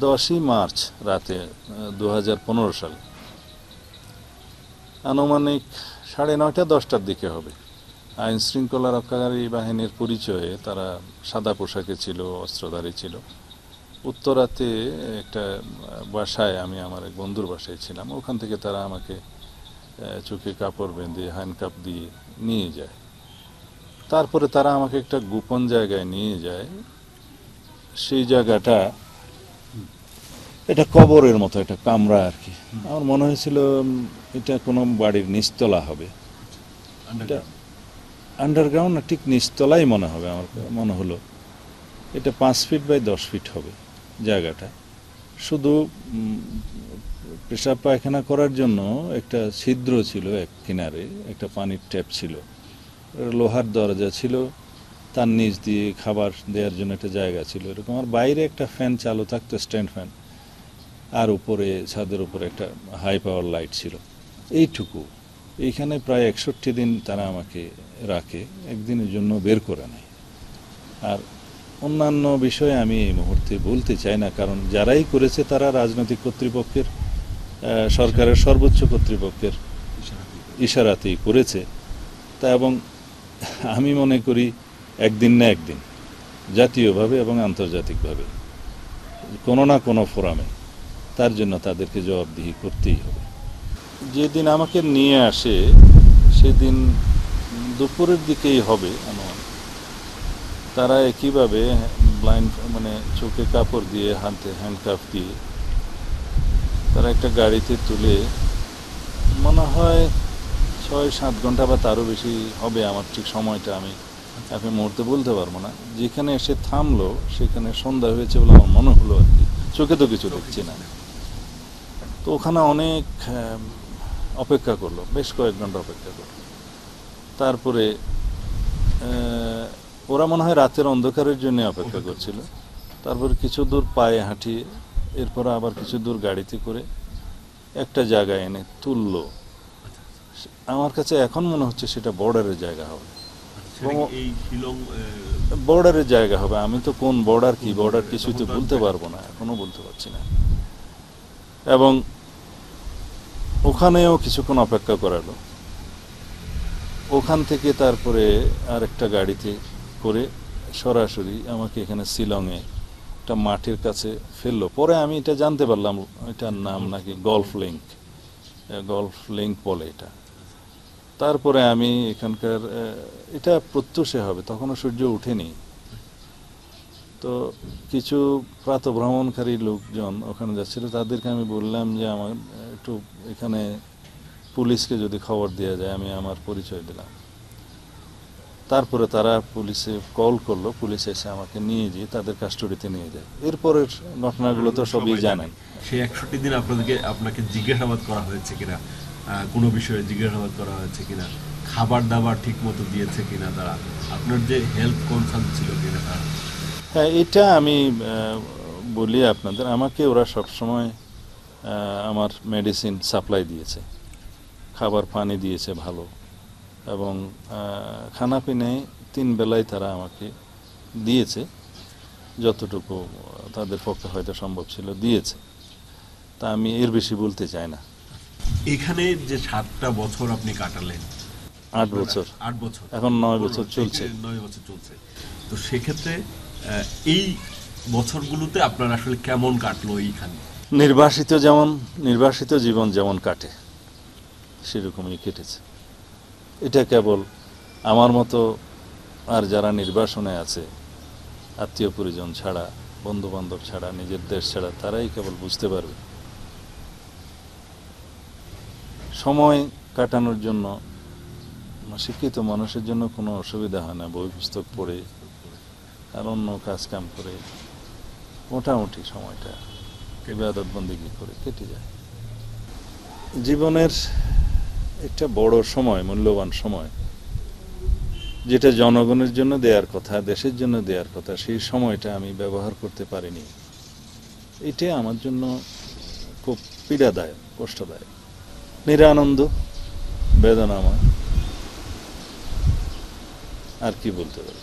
10ই March রাতে 2015 সালে আনুমানিক 9:30 10টার দিকে হবে। আইন শৃঙ্খলা রক্ষাকারী বাহিনীর পরিচয়ে তারা সাদা পোশাকে ছিল, অস্ত্রধারী ছিল। উত্তরাতে একটা বাসায়, আমি আমার এক বন্ধুর বাসায় ছিলাম, ওখান থেকে তারা আমাকে চোখে কাপড় বেঁধে হ্যান্ডকাপ দিয়ে নিয়ে যায়। তারপরে তারা আমাকে একটা গোপন জায়গায় নিয়ে যায়। সেই জায়গাটা এটা কবরের মতো একটা কামরা আর কি। আমার মনে হয়েছিল এটা কোনো বাড়ির নিচতলা হবে। আন্ডারগ্রাউন্ড না, ঠিক নিচতলাই মনে হবে। আমার মনে হলো এটা 5 ফিট বাই 10 ফিট হবে জায়গাটা। শুধু পেশাব পায়খানা করার জন্য একটা ছিদ্র ছিল এক কিনারে, একটা পানির ট্যাপ ছিল, লোহার দরজা ছিল, তার নিচ দিয়ে খাবার দেওয়ার জন্য একটা জায়গা ছিল এরকম। আর বাইরে একটা ফ্যান চালু থাকতো, স্ট্যান্ড ফ্যান, আর উপরে ছাদের উপরে একটা হাই পাওয়ার লাইট ছিল। এইটুকু। এইখানে প্রায় 61 দিন তারা আমাকে রাখে, একদিনের জন্য বের করে নেয়। আর অন্যান্য বিষয়ে আমি এই মুহূর্তে বলতে চাই না, কারণ যারাই করেছে তারা রাজনৈতিক কর্তৃপক্ষের, সরকারের সর্বোচ্চ কর্তৃপক্ষের ইশারাতেই করেছে। তা এবং আমি মনে করি একদিন না একদিন জাতীয়ভাবে এবং আন্তর্জাতিকভাবে কোনো না কোনো ফোরামে তার জন্য তাদেরকে জবাবদিহি করতেই হবে। যেদিন আমাকে নিয়ে আসে সেদিন দুপুরের দিকেই হবে আমার। তারা একইভাবে ব্লাইন্ড, মানে চোখে কাপড় দিয়ে, হাতে হ্যান্ডকাফ দিয়ে তারা একটা গাড়িতে তুলে, মনে হয় 6-7 ঘন্টা বা তারও বেশি হবে, আমার ঠিক সময়টা আমি এখন মুহূর্তে বলতে পারবো না। যেখানে এসে থামলো সেখানে সন্ধ্যা হয়েছে বলে আমার মনে হলো আর কি, চোখে তো কিছু দেখছি না। তো ওখানে অনেক অপেক্ষা করলো, বেশ কয়েক ঘন্টা অপেক্ষা করলো। তারপরে ওরা মনে হয় রাতের অন্ধকারের জন্য অপেক্ষা করছিল। তারপর কিছু দূর পায়ে হাঁটিয়ে, এরপর আবার কিছু দূর গাড়িতে করে একটা জায়গায় এনে তুললো। আমার কাছে এখন মনে হচ্ছে সেটা বর্ডারের জায়গা হবে, বর্ডারের জায়গা হবে। আমি তো কোন বর্ডার, কি বর্ডার কিছুই তো বলতে পারবো না, এখনো বলতে পারছি না। এবং ওখানেও কিছুক্ষণ অপেক্ষা করালো। ওখান থেকে তারপরে আরেকটা গাড়িতে করে সরাসরি আমাকে এখানে শিলংয়ে একটা মাঠের কাছে ফেললো। পরে আমি এটা জানতে পারলাম এটার নাম নাকি গলফ লিঙ্ক বলে এটা। তারপরে আমি এখানকার, এটা প্রত্যুষে হবে, তখনও সূর্য ওঠেনি। তো কিছু প্রাতঃভ্রমণকারী লোকজন ওখানে যাচ্ছিল, তাদেরকে আমি বললাম যে আমার একটু এখানে পুলিশকে যদি খবর দেওয়া যায়। আমি আমার পরিচয় দিলাম। তারপরে তারা পুলিশে কল করলো, পুলিশ এসে আমাকে নিয়ে গিয়ে তাদের কাস্টডিতে নিয়ে যায়। এরপরের ঘটনাগুলো তো সবই জানেন। সেই 61 দিন আপনাকে জিজ্ঞাসাবাদ করা হয়েছে কিনা, কোনো বিষয়ে জিজ্ঞাসাবাদ করা হয়েছে কিনা, খাবার দাবার ঠিক মতো দিয়েছে কিনা তারা, আপনার যে হেলথ কনসার্ন ছিল কিনা তারা? হ্যাঁ, এটা আমি বলি আপনাদের, আমাকে ওরা সবসময় আমার মেডিসিন সাপ্লাই দিয়েছে, খাবার পানি দিয়েছে ভালো, এবং খানাপিনায় 3 বেলায় তারা আমাকে দিয়েছে, যতটুকু তাদের পক্ষে হয়তো সম্ভব ছিল দিয়েছে। তা আমি এর বেশি বলতে চাই না। এখানে যে 7টা বছর আপনি কাটালেন, 8 বছর, এখন 9 বছর চলছে। 9 বছর চলছে। তো সেক্ষেত্রে এই বছরগুলোতে আপনার আসলে কেমন কাটলো এইখানে? নির্বাসিত জীবন যেমন কাটে সেরকমই কেটেছে। এটা কেবল আমার মতো আর যারা নির্বাসনে আছে, আত্মীয় পরিজন ছাড়া, বন্ধু বান্ধব ছাড়া, নিজের দেশ ছাড়া, তারাই কেবল বুঝতে পারবে। সময় কাটানোর জন্য শিক্ষিত মানুষের জন্য কোনো অসুবিধা হয় না, বই পুস্তক পড়ে আর অন্য কাজ কাম করে মোটামুটি সময়টা ইবাদত বন্দেগী করে কেটে যায়। জীবনের একটা বড় সময়, মূল্যবান সময়, যেটা জনগণের জন্য দেওয়ার কথা, দেশের জন্য দেওয়ার কথা, সেই সময়টা আমি ব্যবহার করতে পারিনি। এটা আমার জন্য খুব পীড়াদায়ক, কষ্টদায়ক, নিরানন্দ, বেদনাময়। আর কি বলতে পারি।